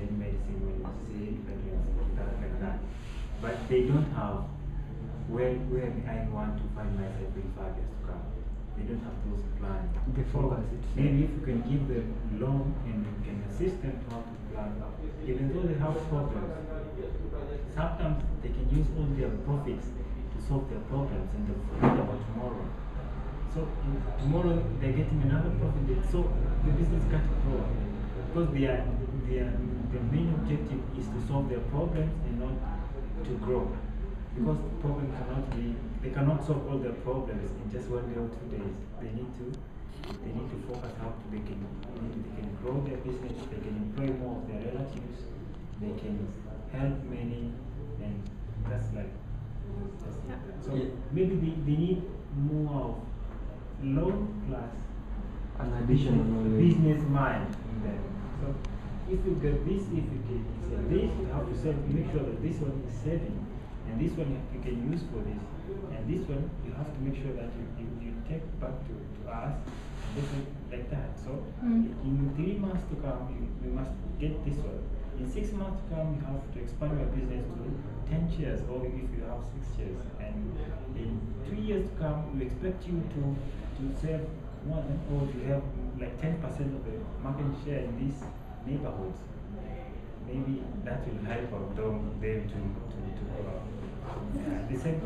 in medicine when you see pregnancy, stuff like that. But they don't have where I want to find myself in 5 years to come. They don't have those plans. The focus Maybe if you can give them loan and you can assist them to how to plan, even though they have problems, sometimes they can use all their profits to solve their problems and they forget about tomorrow. So tomorrow they're getting another profit, so the business can't grow. Because their main objective is to solve their problems and not to grow. Because problems cannot be, they cannot solve all their problems in just 1 day or 2 days. They need to focus how they can grow their business, they can employ more of their relatives, they can help many, and that's like, so maybe they need more of loan plus an additional business mind in them. So if you get this, if you can say this, you have to save, make sure that this one is saving, and this one you can use for this, and this one you have to make sure that you take back to us, like that. So in 3 months to come, you must get this one. In 6 months to come, you have to expand your business to 10 shares, or if you have 6 shares. And in 3 years to come, we expect you to save one, or to have like 10% of the market share in these neighborhoods. Maybe that will help them to grow. The same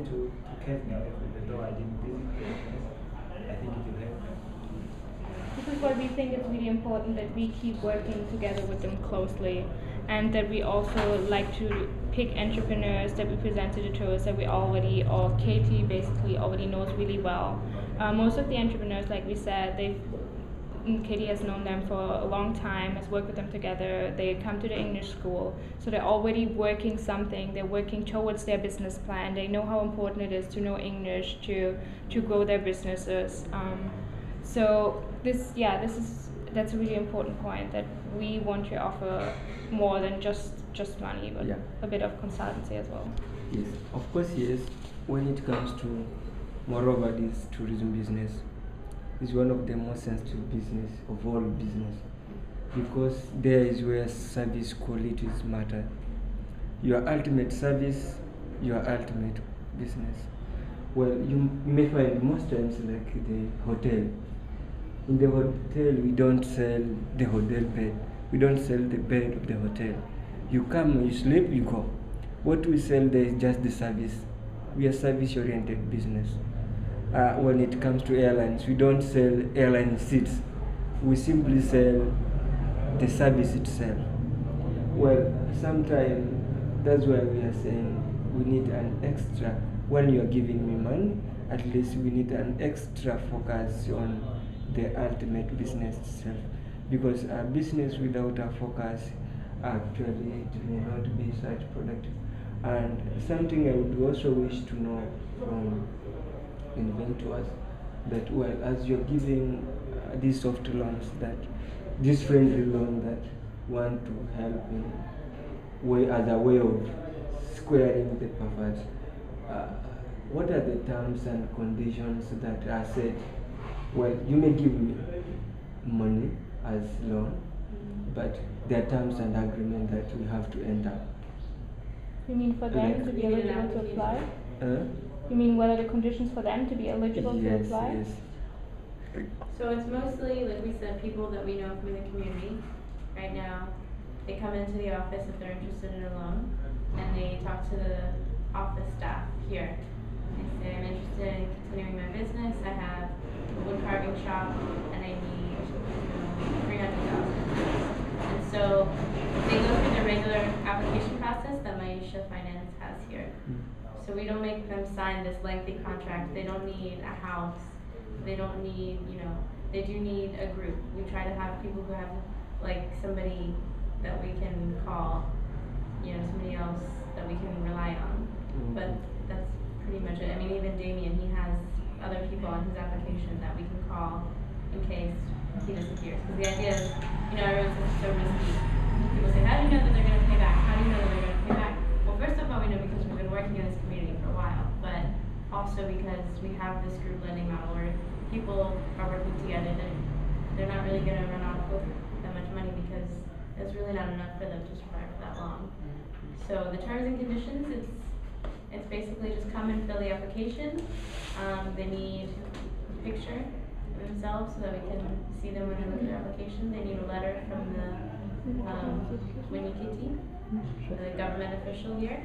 to Kevin, even though I didn't visit Kevin, I think it will help them. This is why we think it's really important that we keep working together with them closely, and that we also like to pick entrepreneurs that we presented to us that we already, or Katie basically already knows really well. Most of the entrepreneurs, like we said, Katie has known them for a long time, has worked with them together, they come to the English school, so they're already working something, they're working towards their business plan, they know how important it is to know English to grow their businesses. So that's a really important point, that we want to offer more than just money, but a bit of consultancy as well. Yes, of course, yes. When it comes to, moreover, this tourism business is one of the most sensitive business of all business, because there is where service qualities matter. Your ultimate service, your ultimate business. Well, you may find most times like the hotel. In the hotel, we don't sell the hotel bed. We don't sell the bed of the hotel. You come, you sleep, you go. What we sell there is just the service. We are service-oriented business. When it comes to airlines, we don't sell airline seats. We simply sell the service itself. Well, sometimes that's why we are saying we need an extra. When you are giving me money, at least we need an extra focus on the ultimate business itself. Because a business without a focus, actually it may not be such productive. And something I would also wish to know from inventors, that well, as you're giving these soft loans, that this friendly loan that want to help in as a way of squaring the perverse, what are the terms and conditions that are set? Well, you may give me money as loan, but there are terms and agreement that we have to enter. You mean for them to be eligible to apply? You mean what are the conditions for them to be eligible to apply? Yes. So it's mostly, like we said, people that we know from the community. Right now, they come into the office if they're interested in a loan, and they talk to the office staff here. They say, I'm interested in continuing my business. I have a wood carving shop, and I need $300,000. And so they go through the regular application process that Maisha Finance has here. So we don't make them sign this lengthy contract. They don't need a house. They don't need, they do need a group. We try to have people who have like somebody that we can call, somebody else that we can rely on. But that's pretty much it. I mean, even Damien, he has other people on his application that we can call in case he disappears. Because the idea is, everyone says it's so risky. People say, how do you know that they're going to pay back? How do you know that they're going to pay back? Well, first of all, we know because we've been working in this community for a while, but also because we have this group lending model where people are working together. They're not really going to run off with that much money because it's really really not enough for them to survive for that long. So the terms and conditions, it's basically just come and fill the application. They need a picture of themselves so that we can see them when they look at their application. They need a letter from the Winikiti, the government official here.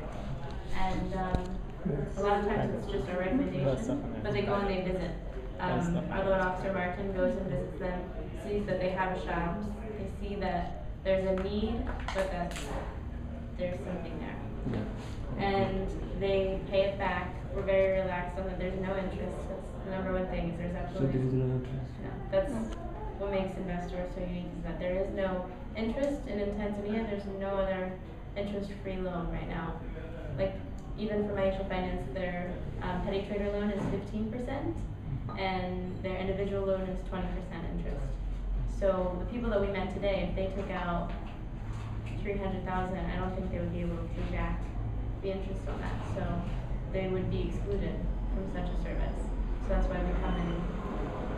And a lot of times it's just a recommendation, but they go and they visit. Our loan officer Martin goes and visits them, sees that they have a shop, they see that there's a need, but that there's something there. Yeah. And they pay it back. We're very relaxed on that. There's no interest. That's the number one thing. Is there's So absolutely there is no interest. no. That's what makes Investourists so unique. Is that there is no interest in Tanzania. There's no other interest-free loan right now. Like even for Maisha Finance, their petty trader loan is 15%, and their individual loan is 20% interest. So the people that we met today, if they took out 300,000, I don't think they would be able to pay back the interest on that. So they would be excluded from such a service. So that's why we come and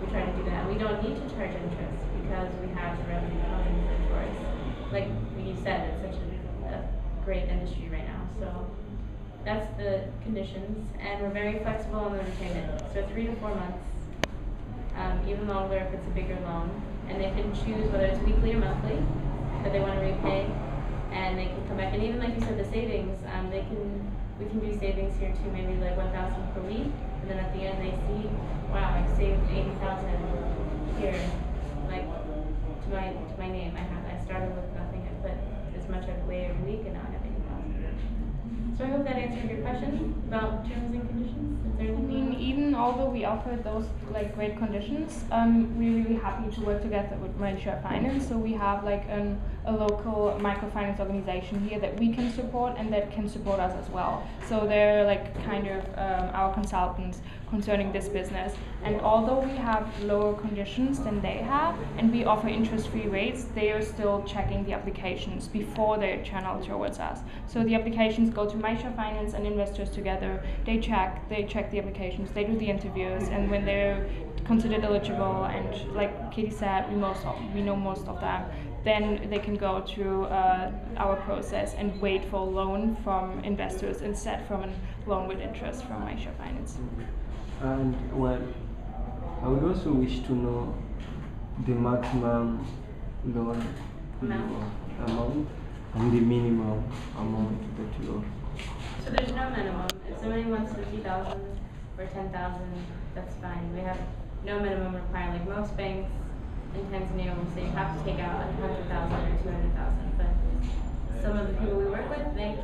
we try to do that. We don't need to charge interest because we have the revenue coming from tourists. Like you said, it's such a great industry right now. So that's the conditions, and we're very flexible on the repayment. So 3 to 4 months, even longer if it's a bigger loan, and they can choose whether it's weekly or monthly that they want to repay, and they can come back. And even like you said, the savings, we can do savings here too, maybe like 1,000 per week, and then at the end they see, wow, I've saved 80,000 here, like to my name. I started with nothing. I put as much away every week, and now I have 80,000. So I hope that answered your question about terms and conditions. Is there I anything? mean, even although we offer those like great conditions, we're really happy to work together with Maisha Finance. So we have like a local microfinance organization here that we can support and that can support us as well. So they're like kind of our consultants concerning this business. And although we have lower conditions than they have, and we offer interest-free rates, they are still checking the applications before they're channeled towards us. So the applications go to Maisha Finance and Investors together. They check the applications, they do the interviews, and when they're considered eligible, and like Katie said, we know most of them, then they can go through our process and wait for a loan from investors instead from a loan with interest from Maisha Finance. And well, I would also wish to know the maximum loan amount and the minimum amount that you offer. So there's no minimum. If somebody wants 50,000 or 10,000, that's fine. We have no minimum requirement. Like most banks in Tanzania will say you have to take out 100,000 or 200,000, but some of the people we work with, they